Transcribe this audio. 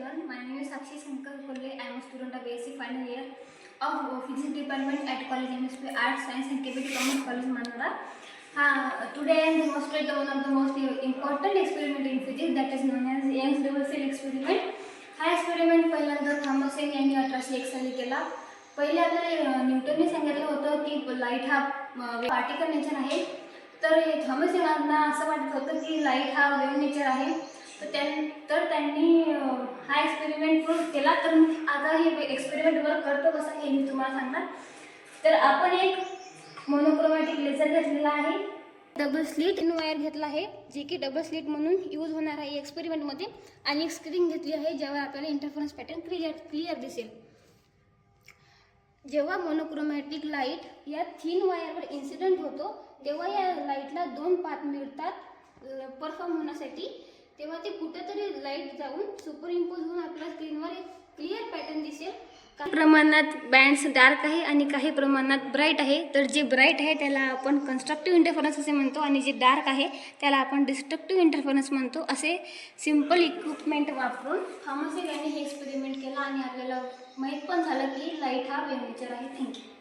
everyone. My name is Sakshi Shankar Kolle. I am a student of BSc final year of Physics Department at College MSP Arts, Science and KBT Commerce College Manora. Today I am demonstrating one of the most important experiment in physics, that is known as Young's reversal experiment. हा experiment पहिल्यांदा Thomas एंग यांनी 1801 साली केला. पहिले आपल्याला न्यूटनने सांगितलं होतं की लाईट हा पार्टिकल नेचर आहे. तर थॉमस एंगांना असं वाटत होतं की लाईट हा वेव्ह नेचर आहे. तर त्यांनी हा एक्सपेरिमेंट प्रूव्ह केला. तर आता हे एक्सपेरिमेंट वर्क करतो कसं हे मी तुम्हाला सांगणार. तर आपण एक मोनोक्रोमॅटिक लेझर घेतलेला आहे, डबल स्लिट इन वायर घेतला आहे, जे की डबल स्लिट म्हणून यूज होणार आहे एक्सपेरिमेंटमध्ये, आणि एक स्क्रीन घेतली आहे ज्यावर आपल्याला इंटरफरन्स पॅटर्न क्लिअर दिसेल. जेव्हा मोनोक्रोमॅटिक लाईट या थिन वायरवर इन्सिडेंट होतो तेव्हा या लाईटला दोन पाथ मिळतात परफॉर्म होण्यासाठी. तेव्हा ते कुठेतरी लाईट जाऊन सुपरइम्पोज होऊन आपल्या स्क्रीनवर एक क्लिअर पॅटर्न दिसेल. काही प्रमाणात बँड्स डार्क आहे आणि काही प्रमाणात ब्राईट आहे. तर जे ब्राईट आहे त्याला आपण कन्स्ट्रक्टिव्ह इंटरफरन्स असे म्हणतो आणि जे डार्क आहे त्याला आपण डिस्ट्रक्टिव्ह इंटरफरन्स म्हणतो. असे सिंपल इक्विपमेंट वापरून थॉमस एंग यांनी हे एक्सपेरिमेंट केला आणि आपल्याला माहीत पण झालं की लाईट हा वेव्ह नेचर आहे. थँक्यू.